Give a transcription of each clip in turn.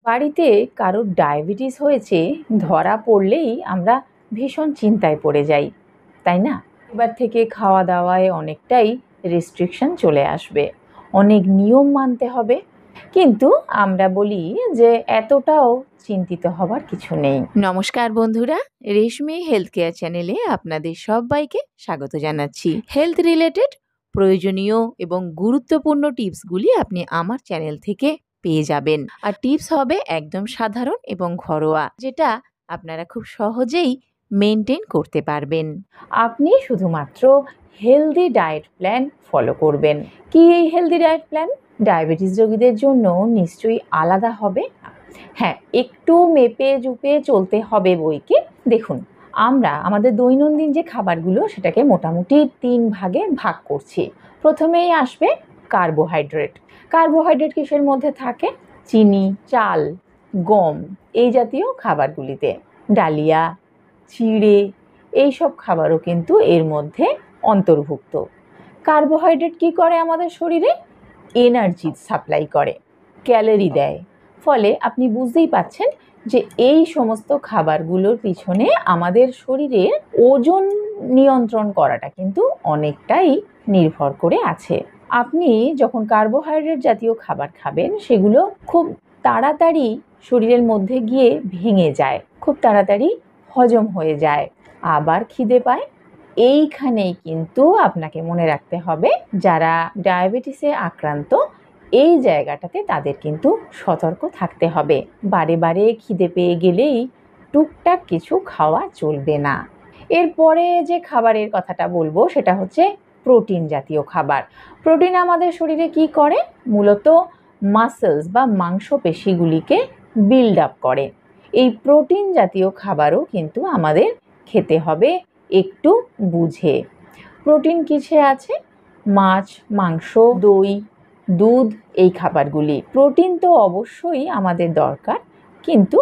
বাড়িতে কারোর ডায়াবেটিস হয়েছে ধরা পড়লেই আমরা ভীষণ চিন্তায় পড়ে যাই, তাই না? এবার থেকে খাওয়া দাওয়ায় অনেকটাই রেস্ট্রিকশন চলে আসবে, অনেক নিয়ম মানতে হবে। কিন্তু আমরা বলি যে এতটাও চিন্তিত হবার কিছু নেই। নমস্কার বন্ধুরা, রেশমি হেলথ কেয়ার চ্যানেলে আপনাদের সবাইকে স্বাগত জানাচ্ছি। হেলথ রিলেটেড প্রয়োজনীয় এবং গুরুত্বপূর্ণ টিপসগুলি আপনি আমার চ্যানেল থেকে পেয়ে যাবেন। আর টিপস হবে একদম সাধারণ এবং ঘরোয়া, যেটা আপনারা খুব সহজেই মেনটেন করতে পারবেন। আপনি শুধুমাত্র হেলদি ডায়েট প্ল্যান ফলো করবেন। কি এই হেলদি ডায়েট প্ল্যান? ডায়াবেটিস রোগীদের জন্য নিশ্চয়ই আলাদা হবে। হ্যাঁ, একটু মেপে জুপে চলতে হবে বইকে। দেখুন, আমরা আমাদের দৈনন্দিন যে খাবারগুলো সেটাকে মোটামুটি 3 ভাগে ভাগ করছি। প্রথমেই আসবে কার্বোহাইড্রেট। কার্বোহাইড্রেট কিসের মধ্যে থাকে? চিনি, চাল, গম এই জাতীয় খাবারগুলিতে। ডালিয়া, চিড়ে এইসব খাবারও কিন্তু এর মধ্যে অন্তর্ভুক্ত। কার্বোহাইড্রেট কি করে আমাদের শরীরে? এনার্জি সাপ্লাই করে, ক্যালোরি দেয়। ফলে আপনি বুঝতেই পাচ্ছেন যে এই সমস্ত খাবারগুলোর পিছনে আমাদের শরীরের ওজন নিয়ন্ত্রণ করাটা কিন্তু অনেকটাই নির্ভর করে আছে। আপনি যখন কার্বোহাইড্রেট জাতীয় খাবার খাবেন, সেগুলো খুব তাড়াতাড়ি শরীরের মধ্যে গিয়ে ভেঙে যায়, খুব তাড়াতাড়ি হজম হয়ে যায়, আবার খিদে পায়। এইখানেই কিন্তু আপনাকে মনে রাখতে হবে, যারা ডায়াবেটিসে আক্রান্ত এই জায়গাটাতে তাদের কিন্তু সতর্ক থাকতে হবে। বারে বারে খিদে পেয়ে গেলেই টুকটাক কিছু খাওয়া চলবে না। এরপরে যে খাবারের কথাটা বলবো সেটা হচ্ছে প্রোটিন জাতীয় খাবার। প্রোটিন আমাদের শরীরে কি করে? মূলত মাসেলস বা মাংসপেশিগুলিকে বিল্ড আপ করে। এই প্রোটিন জাতীয় খাবারও কিন্তু আমাদের খেতে হবে একটু বুঝে। প্রোটিন কিসে আছে? মাছ, মাংস, দই, দুধ এই খাবারগুলি। প্রোটিন তো অবশ্যই আমাদের দরকার, কিন্তু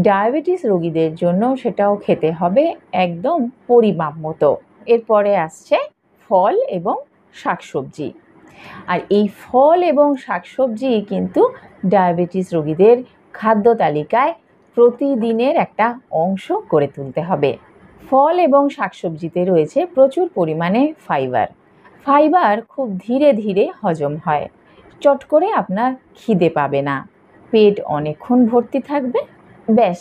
ডায়াবেটিস রোগীদের জন্য সেটাও খেতে হবে একদম পরিমাপ মতো। এরপরে আসছে ফল এবং শাকসবজি। আর এই ফল এবং শাকসবজি কিন্তু ডায়াবেটিস রোগীদের খাদ্য তালিকায় প্রতিদিনের একটা অংশ করে তুলতে হবে। ফল এবং শাকসবজিতে রয়েছে প্রচুর পরিমাণে ফাইবার। ফাইবার খুব ধীরে ধীরে হজম হয়, চট করে আপনার খিদে পাবে না, পেট অনেকক্ষণ ভর্তি থাকবে। ব্যাস,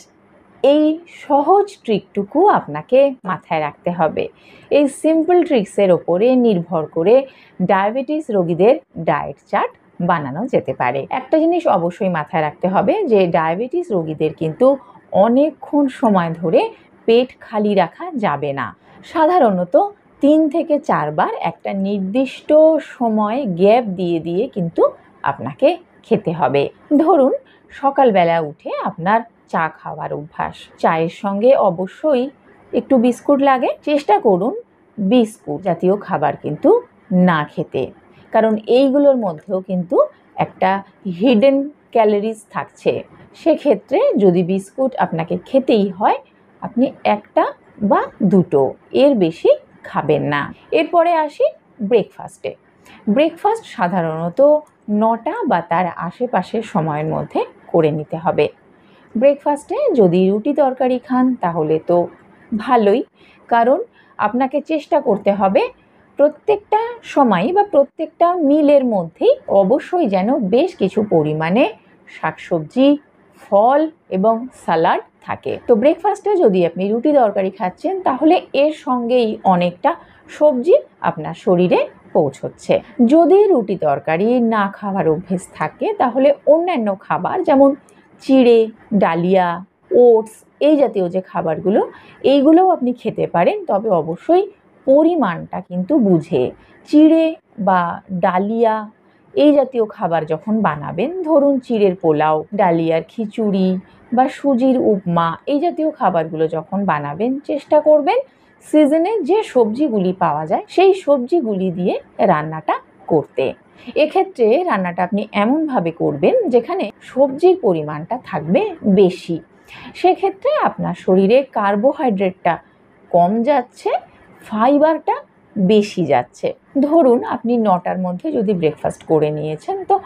এই সহজ ট্রিকটুকু আপনাকে মাথায় রাখতে হবে। এই সিম্পল ট্রিক্সের ওপরে নির্ভর করে ডায়াবেটিস রোগীদের ডায়েট চার্ট বানানো যেতে পারে। একটা জিনিস অবশ্যই মাথায় রাখতে হবে যে ডায়াবেটিস রোগীদের কিন্তু অনেকক্ষণ সময় ধরে পেট খালি রাখা যাবে না। সাধারণত 3 থেকে 4 বার একটা নির্দিষ্ট সময় গ্যাপ দিয়ে দিয়ে কিন্তু আপনাকে খেতে হবে। ধরুন, সকালবেলা উঠে আপনার চা খাওয়ার অভ্যাস, চায়ের সঙ্গে অবশ্যই একটু বিস্কুট লাগে। চেষ্টা করুন বিস্কুট জাতীয় খাবার কিন্তু না খেতে, কারণ এইগুলোর মধ্যেও কিন্তু একটা হিডেন ক্যালোরিজ থাকছে। সেক্ষেত্রে যদি বিস্কুট আপনাকে খেতেই হয়, আপনি একটা বা দুটো, এর বেশি খাবেন না। এরপরে আসি ব্রেকফাস্টে। ব্রেকফাস্ট সাধারণত 9টা বা তার আশেপাশের সময়ের মধ্যে করে নিতে হবে। ব্রেকফাস্টে যদি রুটি তরকারি খান তাহলে তো ভালোই, কারণ আপনাকে চেষ্টা করতে হবে প্রত্যেকটা সময় বা প্রত্যেকটা মিলের মধ্যেই অবশ্যই যেন বেশ কিছু পরিমাণে শাকসবজি, ফল এবং সালাড থাকে। তো ব্রেকফাস্টে যদি আপনি রুটি তরকারি খাচ্ছেন, তাহলে এর সঙ্গেই অনেকটা সবজি আপনার শরীরে পৌঁছচ্ছে। যদি রুটি তরকারি না খাওয়ার অভ্যেস থাকে, তাহলে অন্যান্য খাবার যেমন চিড়ে, ডালিয়া, ওটস এই জাতীয় যে খাবারগুলো, এইগুলোও আপনি খেতে পারেন, তবে অবশ্যই পরিমাণটা কিন্তু বুঝে। চিড়ে বা ডালিয়া এই জাতীয় খাবার যখন বানাবেন, ধরুন চিড়ের পোলাও, ডালিয়ার খিচুড়ি বা সুজির উপমা এই জাতীয় খাবারগুলো যখন বানাবেন, চেষ্টা করবেন সিজনে যে সবজিগুলি পাওয়া যায় সেই সবজিগুলি দিয়ে রান্নাটা করতে। এক্ষেত্রে রান্নাটা আপনি এমনভাবে করবেন যেখানে সবজির পরিমাণটা থাকবে বেশি। সেক্ষেত্রে আপনার শরীরে কার্বোহাইড্রেটটা কম যাচ্ছে, ফাইবারটা বেশি যাচ্ছে। ধরুন আপনি 9টার মধ্যে যদি ব্রেকফাস্ট করে নিয়েছেন, তো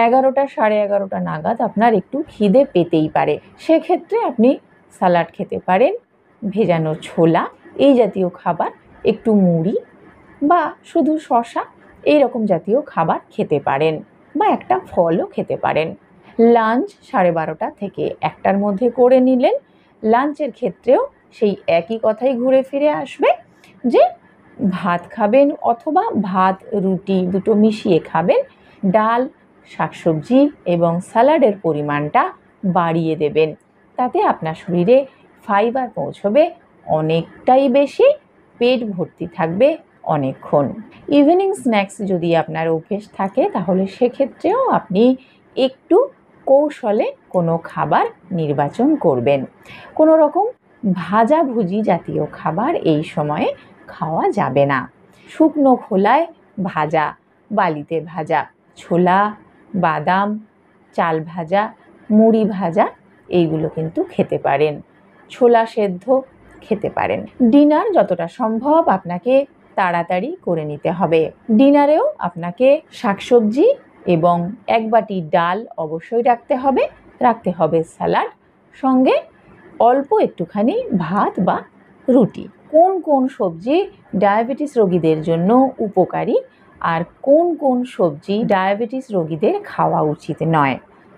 11টা 11:30 নাগাদ আপনার একটু খিদে পেতেই পারে। সেক্ষেত্রে আপনি স্যালাড খেতে পারেন, ভেজানো ছোলা এই জাতীয় খাবার, একটু মুড়ি বা শুধু শসা এইরকম জাতীয় খাবার খেতে পারেন, বা একটা ফলও খেতে পারেন। লাঞ্চ 12:30 থেকে 1টার মধ্যে করে নিলেন। লাঞ্চের ক্ষেত্রেও সেই একই কথাই ঘুরে ফিরে আসবে যে ভাত খাবেন অথবা ভাত রুটি দুটো মিশিয়ে খাবেন। ডাল, শাকসবজি এবং স্যালাডের পরিমাণটা বাড়িয়ে দেবেন। তাতে আপনার শরীরে ফাইবার পৌঁছবে অনেকটাই বেশি, পেট ভর্তি থাকবে অনেকক্ষণ। ইভিনিং স্ন্যাক্স যদি আপনার অভ্যেস থাকে তাহলে সেক্ষেত্রেও আপনি একটু কৌশলে কোনো খাবার নির্বাচন করবেন। কোনো রকম ভাজাভুজি জাতীয় খাবার এই সময়ে খাওয়া যাবে না। শুকনো খোলায় ভাজা, বালিতে ভাজা ছোলা, বাদাম, চাল ভাজা, মুড়ি ভাজা এইগুলো কিন্তু খেতে পারেন। ছোলা সেদ্ধ খেতে পারেন। ডিনার যতটা সম্ভব আপনাকে তাড়াতাড়ি করে নিতে হবে। ডিনারেও আপনাকে শাকসবজি এবং 1 বাটি ডাল অবশ্যই রাখতে হবে স্যালাড, সঙ্গে অল্প একটুখানি ভাত বা রুটি। কোন কোন সবজি ডায়াবেটিস রোগীদের জন্য উপকারী আর কোন কোন সবজি ডায়াবেটিস রোগীদের খাওয়া উচিত নয়,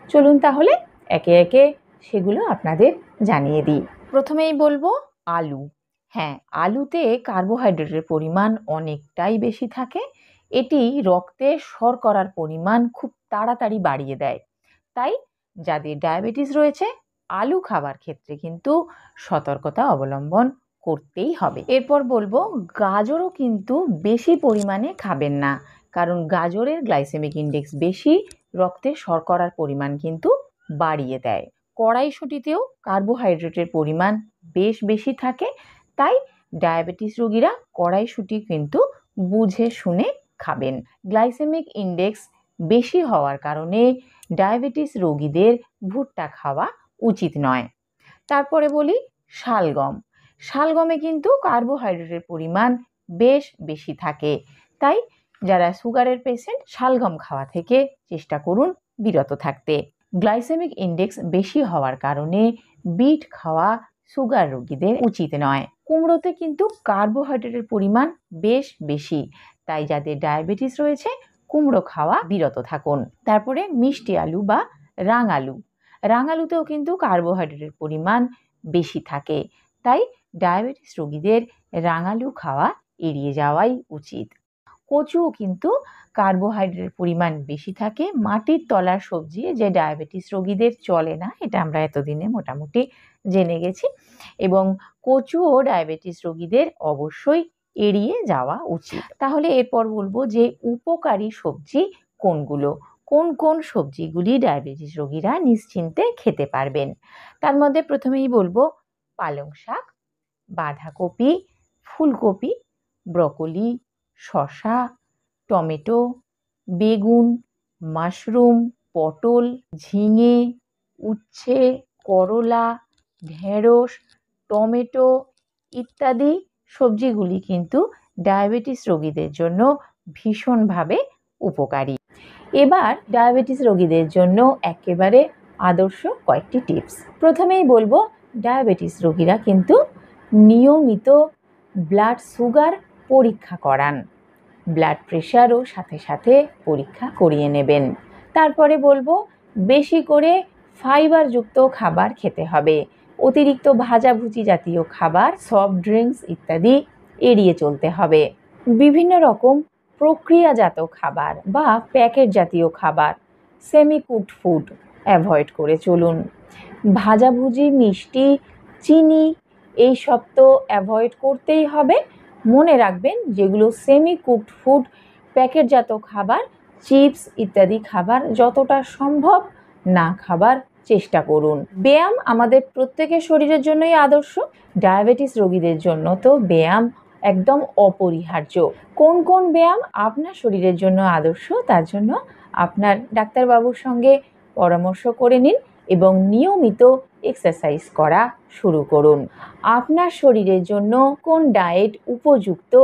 চলুন তাহলে একে একে সেগুলো আপনাদের জানিয়ে দিই। প্রথমেই বলবো আলু। হ্যাঁ, আলুতে কার্বোহাইড্রেটের পরিমাণ অনেকটাই বেশি থাকে। এটি রক্তে শর্করার পরিমাণ খুব তাড়াতাড়ি বাড়িয়ে দেয়। তাই যাদের ডায়াবেটিস রয়েছে আলু খাবার ক্ষেত্রে কিন্তু সতর্কতা অবলম্বন করতেই হবে। এরপর বলবো গাজরও কিন্তু বেশি পরিমাণে খাবেন না, কারণ গাজরের গ্লাইসেমিক ইন্ডেক্স বেশি, রক্তে শর্করার পরিমাণ কিন্তু বাড়িয়ে দেয়। কড়াইশুঁটিতেও কার্বোহাইড্রেটের পরিমাণ বেশ বেশি থাকে, তাই ডায়াবেটিস রোগীরা কড়াইশুঁটি কিন্তু বুঝে শুনে খাবেন। গ্লাইসেমিক ইন্ডেক্স বেশি হওয়ার কারণে ডায়াবেটিস রোগীদের ভুট্টা খাওয়া উচিত নয়। তারপরে বলি শালগম। শালগমে কিন্তু কার্বোহাইড্রেটের পরিমাণ বেশ বেশি থাকে, তাই যারা সুগারের পেশেন্ট শালগম খাওয়া থেকে চেষ্টা করুন বিরত থাকতে। গ্লাইসেমিক ইন্ডেক্স বেশি হওয়ার কারণে বিট খাওয়া সুগার রোগীদের উচিত নয়। কুমড়োতে কিন্তু কার্বোহাইড্রেটের পরিমাণ বেশ বেশি, তাই যাদের ডায়াবেটিস রয়েছে কুমড়ো খাওয়া বিরত থাকুন। তারপরে মিষ্টি আলু বা রাঙালু। রাঙালুতেও কিন্তু কার্বোহাইড্রেটের পরিমাণ বেশি থাকে, তাই ডায়াবেটিস রোগীদের রাঙালু খাওয়া এড়িয়ে যাওয়াই উচিত। কচুও কিন্তু কার্বোহাইড্রেটের পরিমাণ বেশি থাকে। মাটির তলার সবজি যে ডায়াবেটিস রোগীদের চলে না, এটা আমরা এতদিনে মোটামুটি জেনে গেছি, এবং কচুও ডায়াবেটিস রোগীদের অবশ্যই এড়িয়ে যাওয়া উচিত। তাহলে এরপর বলবো যে উপকারী সবজি কোনগুলো, কোন কোন সবজিগুলি ডায়াবেটিস রোগীরা নিশ্চিন্তে খেতে পারবেন। তার মধ্যে প্রথমেই বলবো পালং শাক, বাঁধাকপি, ফুলকপি, ব্রকলি, শসা, টমেটো, বেগুন, মাশরুম, পটল, ঝিঙে, উচ্ছে, করলা, ঢেঁড়স, টমেটো ইত্যাদি সবজিগুলি কিন্তু ডায়াবেটিস রোগীদের জন্য ভীষণভাবে উপকারী। এবার ডায়াবেটিস রোগীদের জন্য একেবারে আদর্শ কয়েকটি টিপস। প্রথমেই বলবো ডায়াবেটিস রোগীরা কিন্তু নিয়মিত ব্লাড সুগার পরীক্ষা করান, ব্লাড প্রেশারও সাথে সাথে পরীক্ষা করিয়ে নেবেন। তারপরে বলবো বেশি করে ফাইবারযুক্ত খাবার খেতে হবে। অতিরিক্ত ভাজাভুজি জাতীয় খাবার, সফট ড্রিঙ্কস ইত্যাদি এড়িয়ে চলতে হবে। বিভিন্ন রকম প্রক্রিয়াজাত খাবার বা প্যাকেট জাতীয় খাবার, সেমি কুকড ফুড অ্যাভয়েড করে চলুন। ভাজাভুজি, মিষ্টি, চিনি এইসব তো অ্যাভয়েড করতেই হবে। মনে রাখবেন যেগুলো সেমি কুকড ফুড, প্যাকেটজাত খাবার, চিপস ইত্যাদি খাবার যতটা সম্ভব না খাবার চেষ্টা করুন। ব্যায়াম আমাদের প্রত্যেকের শরীরের জন্যই আদর্শ, ডায়াবেটিস রোগীদের জন্য তো ব্যায়াম একদম অপরিহার্য। কোন কোন ব্যায়াম আপনার শরীরের জন্য আদর্শ তার জন্য আপনার ডাক্তারবাবুর সঙ্গে পরামর্শ করে নিন এবং নিয়মিত এক্সারসাইজ করা শুরু করুন। আপনার শরীরের জন্য কোন ডায়েট উপযুক্ত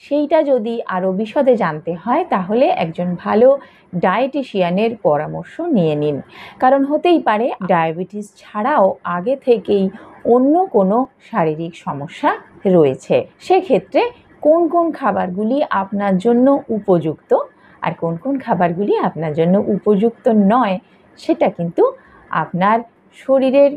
সেইটা যদি আরও বিশদে জানতে হয় তাহলে একজন ভালো ডায়েটিশিয়ানের পরামর্শ নিয়ে নিন। কারণ হতেই পারে ডায়াবেটিস ছাড়াও আগে থেকেই অন্য কোনো শারীরিক সমস্যা রয়েছে। সেক্ষেত্রে কোন কোন খাবারগুলি আপনার জন্য উপযুক্ত আর কোন কোন খাবারগুলি আপনার জন্য উপযুক্ত নয় সেটা কিন্তু আপনার শরীরের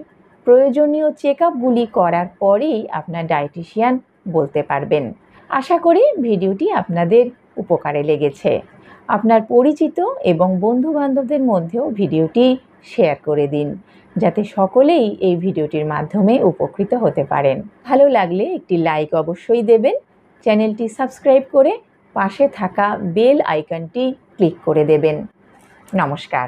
প্রয়োজনীয় চেকআপগুলি করার পরেই আপনার ডায়েটিশিয়ান বলতে পারবেন। আশা করি ভিডিওটি আপনাদের উপকারে লেগেছে। আপনার পরিচিত এবং বন্ধুবান্ধবদের মধ্যেও ভিডিওটি শেয়ার করে দিন, যাতে সকলেই এই ভিডিওটির মাধ্যমে উপকৃত হতে পারেন। ভালো লাগলে একটি লাইক অবশ্যই দেবেন। চ্যানেলটি সাবস্ক্রাইব করে পাশে থাকা বেল আইকনটি ক্লিক করে দেবেন। নমস্কার।